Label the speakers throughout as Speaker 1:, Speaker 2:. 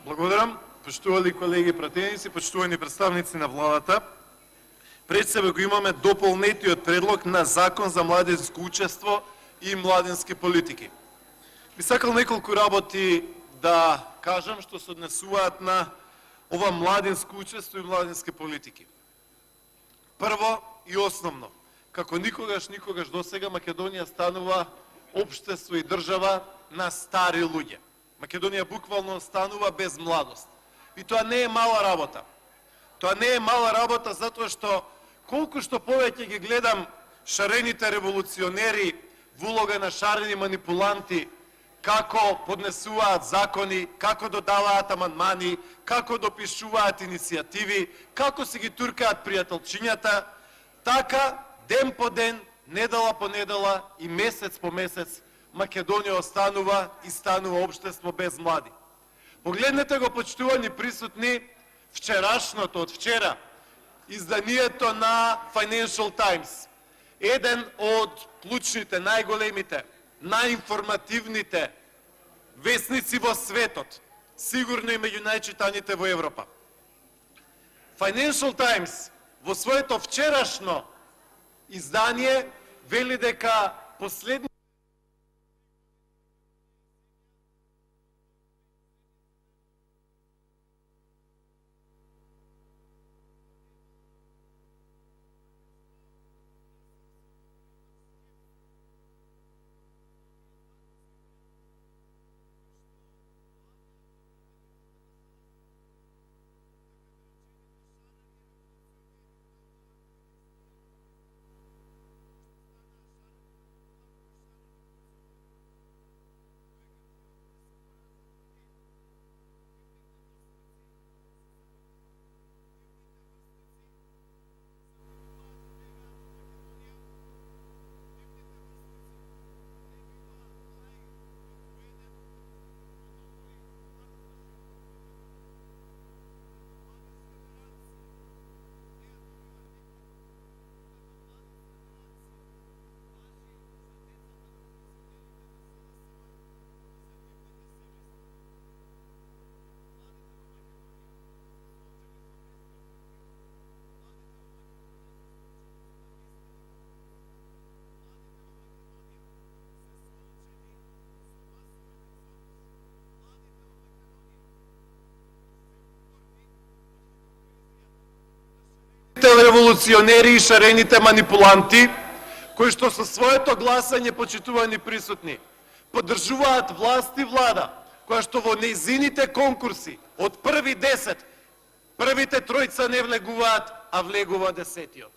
Speaker 1: Благодарам, почитували колеги пратеници, почитувани представници на владата. Пред себе го имаме дополнетиот предлог на Закон за младинско учество и младински политики. Би сакал неколку работи да кажам што се однесуваат на ова младинско учество и младински политики. Прво и основно, како никогаш досега Македонија станува општество и држава на стари луѓе. Македонија буквално станува без младост. И тоа не е мала работа. Тоа не е мала работа затоа што колку што повеќе ги гледам шарените револуционери во улога на шарени манипуланти, како поднесуваат закони, како додаваат амандмани, како допишуваат иницијативи, како си ги туркаат пријателчињата, така ден по ден, недела по недела и месец по месец Македонија останува и станува општество без млади. Погледнете го, почитувани присутни, вчерашното, од вчера, изданието на Financial Times. Еден од клучните, најголемите, најинформативните весници во светот, сигурно и меѓу најчитаните во Европа. Financial Times во своето вчерашно издание вели дека последни револуционери и шарените манипуланти, кои што со своето гласање, почитувани присутни, поддржуваат власт и влада, која што во нејзините конкурси од први 10, првите тројца не влегуваат, а влегува 10-тиот.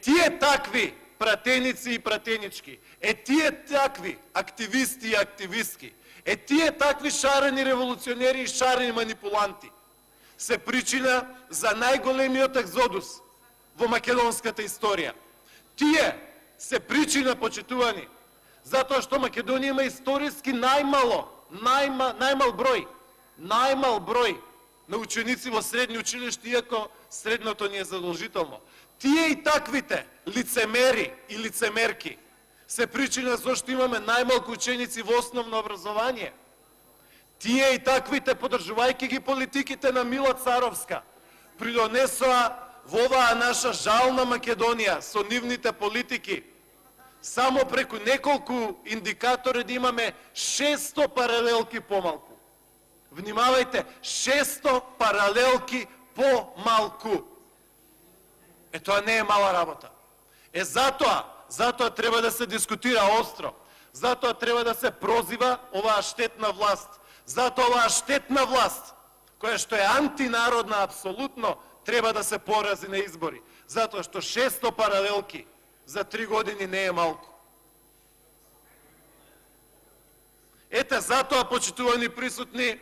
Speaker 1: Тие такви пратеници и пратенички, тие такви активисти и активистки, тие такви шарени револуционери и шарени манипуланти се причина за најголемиот екзодус во македонската историја. Тие се причина, почитувани, затоа што Македонија има историски најмал број на ученици во средни училишта, иако средното ни е задолжително. Тие и таквите лицемери и лицемерки се причина зашто имаме најмалку ученици во основно образование. Тие и таквите, поддржувајќи ги политиките на Мила Царовска, придонесоа во оваа наша жална Македонија со нивните политики само преку неколку индикатори да имаме 600 паралелки помалку. Внимавајте, 600 паралелки помалку. Тоа не е мала работа. Затоа треба да се дискутира остро. Затоа треба да се прозива оваа штетна власт. Затоа оваа штетна власт, која што е антинародна апсолутно, треба да се порази на избори. Затоа што 600 паралелки за 3 години не е малку. Затоа, почитувани присутни,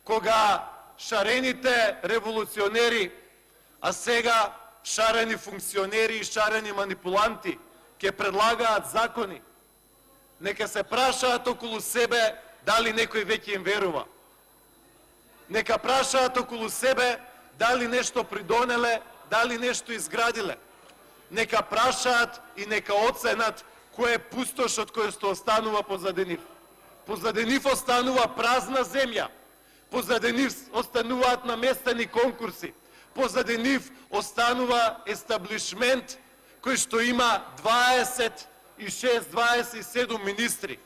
Speaker 1: кога шарените револуционери, а сега шарени функционери и шарени манипуланти ќе предлагаат закони, нека се прашаат околу себе дали некој веќе им верува. Нека прашаат околу себе дали нешто придонеле, дали нешто изградиле. Нека прашаат и нека оценат кој е пустошот кој што останува позади нив. Позади нив останува празна земја, Позади нив остануваат наместени конкурси. Позади нив останува естаблишмент кој што има 26-27 министри.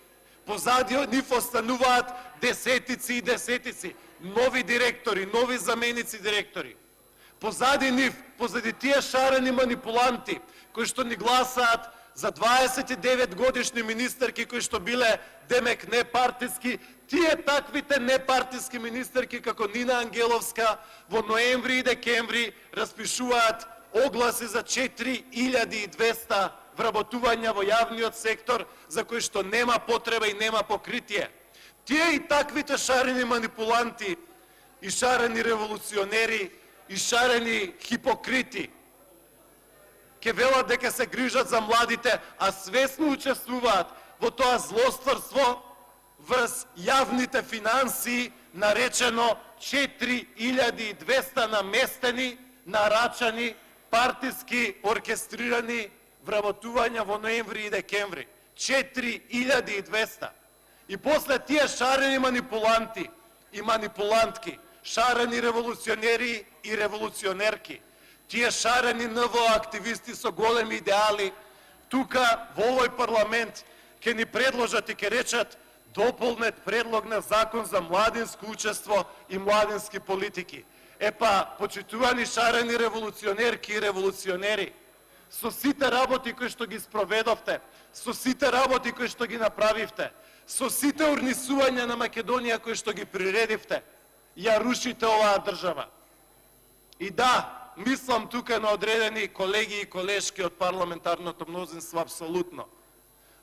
Speaker 1: Позади нив остануваат десетици и десетици нови директори, нови заменици директори. Позади нив, позади тие шарени манипуланти кои што ни гласаат за 29 годишни министерки кои што биле демек непартиски, тие таквите непартиски министерки како Нина Ангеловска во ноември и декември распишуваат огласи за 4200 вработувања во јавниот сектор за кои што нема потреба и нема покритие. Тие и таквите шарени манипуланти и шарени револуционери и шарени хипокрити ке велат дека се грижат за младите, а свесно учествуваат во тоа злостварство врз јавните финансии, наречено 4200 наместени, нарачани, партиски оркестрирани вработувања во ноември и декември. 4200. И после тие шарени манипуланти и манипулантки, шарени револуционери и револуционерки, тие шарени НВО активисти со големи идеали, тука во овој парламент ќе ни предложат и ќе речат дополнет предлог на закон за младинско учество и младински политики. Епа, почитувани шарени револуционерки и револуционери, со сите работи кои што ги спроведовте, со сите работи кои што ги направивте, со сите урнисувања на Македонија кои што ги приредивте, ја рушите оваа држава. И да, мислам тука на одредени колеги и колешки од парламентарното мнозинство апсолутно.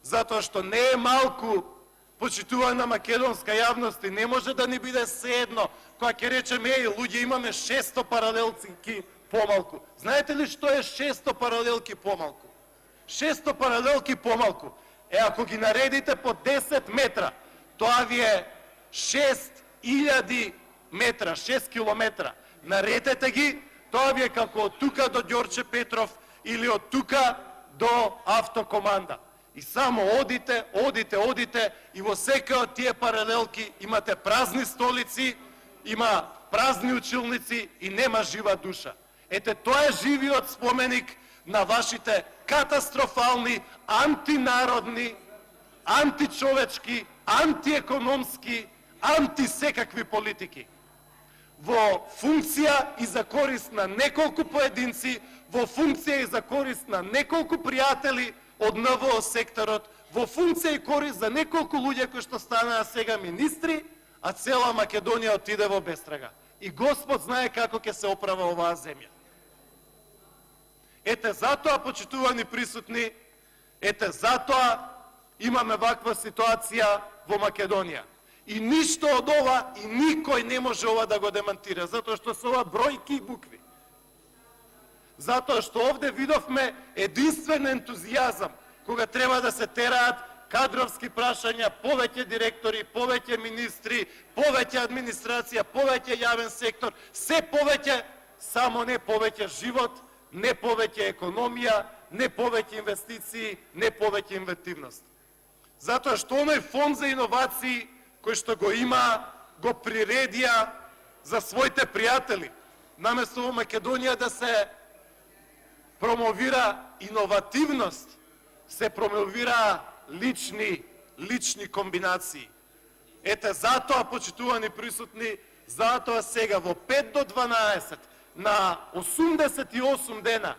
Speaker 1: Затоа што не е малку почитувана македонска јавност и не може да ни биде seедно кога ќе речеме, еј, луѓе, имаме 600 паралелки помалку. Знаете ли што е 600 паралелки помалку? 600 паралелки помалку. Ако ги наредите по 10 метра, тоа ви е 6000 метра, 6 километра. Наредете ги, тоа ви е како од тука до Ѓорче Петров или од тука до автокоманда. И само одите, одите и во секоја од тие паралелки имате празни столици, има празни училници и нема жива душа. Ете, тоа е живиот споменик на вашите катастрофални, антинародни, античовечки, антиекономски, антисекакви политики. Во функција и за корист на неколку поединци, во функција и за корист на неколку пријатели од НВО секторот, во функција и корист за неколку луѓе кои што станаа сега министри, а цела Македонија отиде во бестрага. И Господ знае како ќе се оправа оваа земја. Ете затоа, почитувани присутни, ете затоа имаме ваква ситуација во Македонија. И ништо од ова и никој не може ова да го демантира, затоа што се ова бројки и букви. Затоа што овде видовме единствен ентузијазам, кога треба да се тераат кадровски прашања, повеќе директори, повеќе министри, повеќе администрација, повеќе јавен сектор, се повеќе, само не повеќе живот, не повеќе економија, не повеќе инвестиции, не повеќе инвентивност. Затоа што оној фонд за иновации кој што го има, го приредија за своите пријатели. Наместо во Македонија да се промовира иновативност, се промовира лични комбинации. Ете затоа, почитувани присутни, затоа сега во 5 до 12 на 88 дена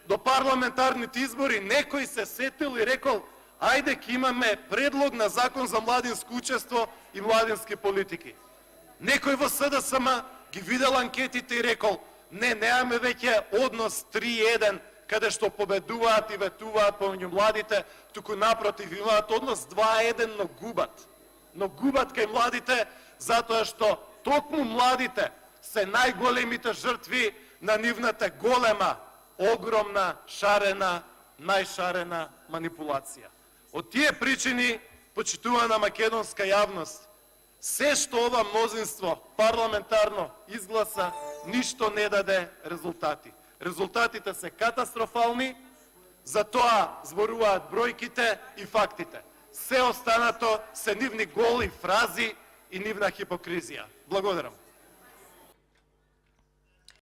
Speaker 1: до парламентарните избори некој се сетил и рекол: ајде ќе имаме предлог на закон за младинско учество и младински политики. Некој во СДСМ ги видел анкетите и рекол: не, немаме веќе однос 3:1, каде што победуваат и ветуваат помеѓу младите, туку напротив имаат однос 2:1, но губат. Но губат кај младите, затоа што токму младите се најголемите жртви на нивната голема, огромна, шарена, најшарена манипулација. Од тие причини, почитувана македонска јавност, се што ова мнозинство парламентарно изгласа, ништо не даде резултати. Резултатите се катастрофални, за тоа зборуваат бројките и фактите. Се останато се нивни голи фрази, и нивна хипокризија. Благодарам.